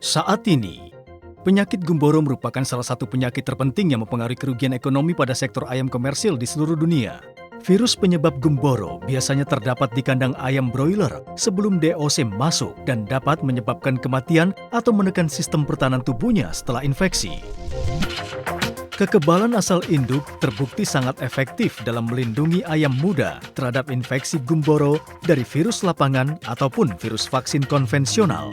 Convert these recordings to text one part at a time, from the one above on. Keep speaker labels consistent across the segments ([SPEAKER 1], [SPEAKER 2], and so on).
[SPEAKER 1] Saat ini, penyakit gumboro merupakan salah satu penyakit terpenting yang mempengaruhi kerugian ekonomi pada sektor ayam komersil di seluruh dunia. Virus penyebab gumboro biasanya terdapat di kandang ayam broiler sebelum DOC masuk dan dapat menyebabkan kematian atau menekan sistem pertahanan tubuhnya setelah infeksi. Kekebalan asal induk terbukti sangat efektif dalam melindungi ayam muda terhadap infeksi gumboro dari virus lapangan ataupun virus vaksin konvensional.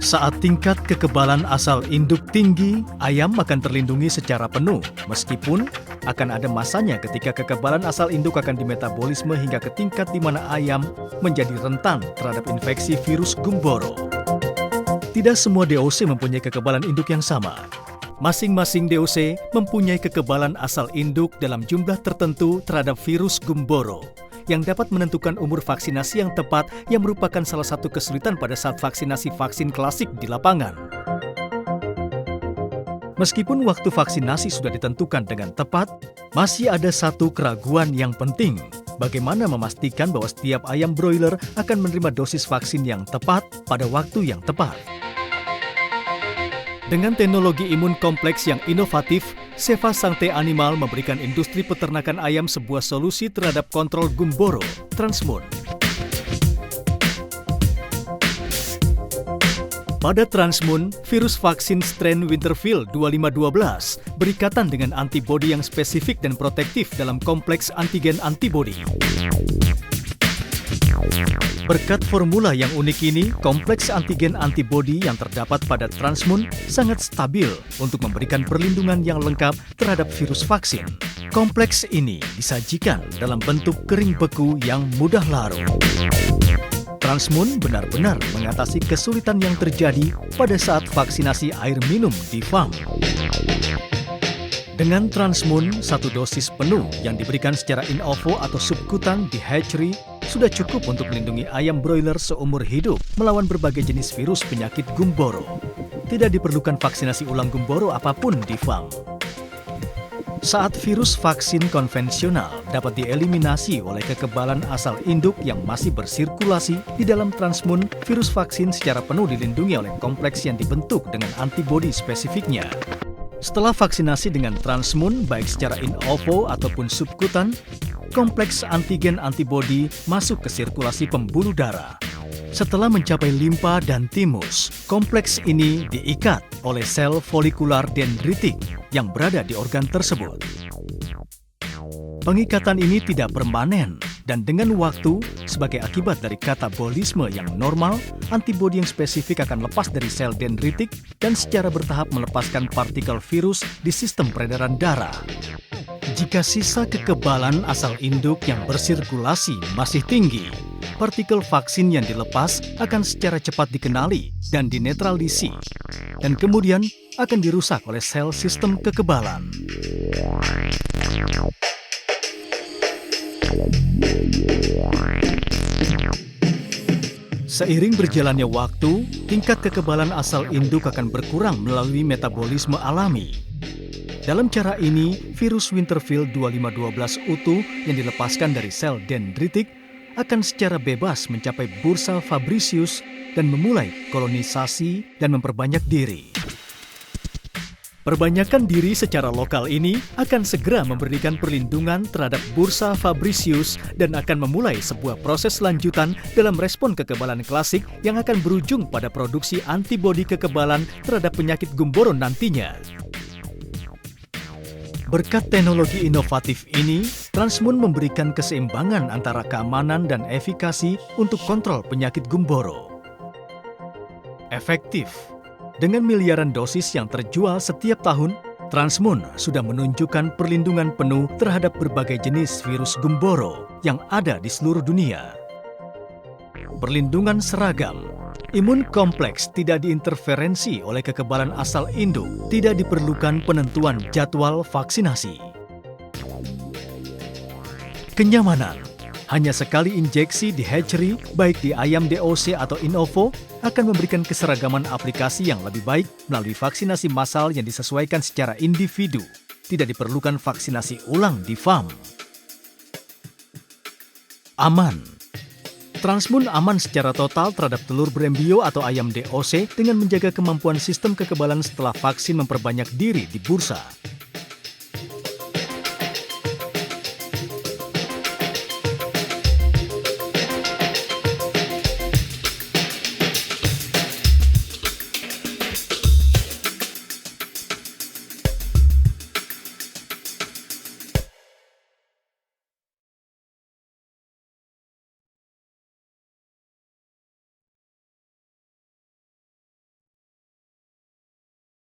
[SPEAKER 1] Saat tingkat kekebalan asal induk tinggi, ayam akan terlindungi secara penuh, meskipun akan ada masanya ketika kekebalan asal induk akan dimetabolisme hingga ke tingkat di mana ayam menjadi rentan terhadap infeksi virus gumboro. Tidak semua DOC mempunyai kekebalan induk yang sama. Masing-masing DOC mempunyai kekebalan asal induk dalam jumlah tertentu terhadap virus gumboro, yang dapat menentukan umur vaksinasi yang tepat yang merupakan salah satu kesulitan pada saat vaksinasi vaksin klasik di lapangan. Meskipun waktu vaksinasi sudah ditentukan dengan tepat, masih ada satu keraguan yang penting. Bagaimana memastikan bahwa setiap ayam broiler akan menerima dosis vaksin yang tepat pada waktu yang tepat? Dengan teknologi imun kompleks yang inovatif, Seva Sangte Animal memberikan industri peternakan ayam sebuah solusi terhadap kontrol gumboro, Transmoon. Pada Transmoon, virus vaksin strain Winterfield 2512 berikatan dengan antibodi yang spesifik dan protektif dalam kompleks antigen-antibodi. Berkat formula yang unik ini, kompleks antigen-antibodi yang terdapat pada Transmoon sangat stabil untuk memberikan perlindungan yang lengkap terhadap virus vaksin. Kompleks ini disajikan dalam bentuk kering beku yang mudah larut. Transmoon benar-benar mengatasi kesulitan yang terjadi pada saat vaksinasi air minum di farm. Dengan Transmoon, satu dosis penuh yang diberikan secara in ovo atau subkutan di hatchery sudah cukup untuk melindungi ayam broiler seumur hidup melawan berbagai jenis virus penyakit gumboro. Tidak diperlukan vaksinasi ulang gumboro apapun di farm. Saat virus vaksin konvensional dapat dieliminasi oleh kekebalan asal induk yang masih bersirkulasi di dalam Transmoon, virus vaksin secara penuh dilindungi oleh kompleks yang dibentuk dengan antibodi spesifiknya. Setelah vaksinasi dengan Transmoon, baik secara in ovo ataupun subkutan, kompleks antigen-antibodi masuk ke sirkulasi pembuluh darah. Setelah mencapai limpa dan timus, kompleks ini diikat oleh sel folikular dendritik yang berada di organ tersebut. Pengikatan ini tidak permanen, dan dengan waktu, sebagai akibat dari katabolisme yang normal, antibodi yang spesifik akan lepas dari sel dendritik dan secara bertahap melepaskan partikel virus di sistem peredaran darah. Jika sisa kekebalan asal induk yang bersirkulasi masih tinggi, partikel vaksin yang dilepas akan secara cepat dikenali dan dinetralisi, dan kemudian akan dirusak oleh sel sistem kekebalan. Seiring berjalannya waktu, tingkat kekebalan asal induk akan berkurang melalui metabolisme alami. Dalam cara ini, virus Winterfield 2512 utuh yang dilepaskan dari sel dendritik akan secara bebas mencapai bursa Fabricius dan memulai kolonisasi dan memperbanyak diri. Perbanyakan diri secara lokal ini akan segera memberikan perlindungan terhadap bursa Fabricius dan akan memulai sebuah proses lanjutan dalam respon kekebalan klasik yang akan berujung pada produksi antibodi kekebalan terhadap penyakit gumboro nantinya. Berkat teknologi inovatif ini, Transmoon memberikan keseimbangan antara keamanan dan efikasi untuk kontrol penyakit gumboro. Efektif. Dengan miliaran dosis yang terjual setiap tahun, Transmoon sudah menunjukkan perlindungan penuh terhadap berbagai jenis virus gumboro yang ada di seluruh dunia. Perlindungan seragam. Imun kompleks tidak diinterferensi oleh kekebalan asal induk, tidak diperlukan penentuan jadwal vaksinasi. Kenyamanan. Hanya sekali injeksi di hatchery, baik di ayam DOC atau in ovo, akan memberikan keseragaman aplikasi yang lebih baik melalui vaksinasi massal yang disesuaikan secara individu. Tidak diperlukan vaksinasi ulang di farm. Aman. Transmoon aman secara total terhadap telur berembio atau ayam DOC dengan menjaga kemampuan sistem kekebalan setelah vaksin memperbanyak diri di bursa.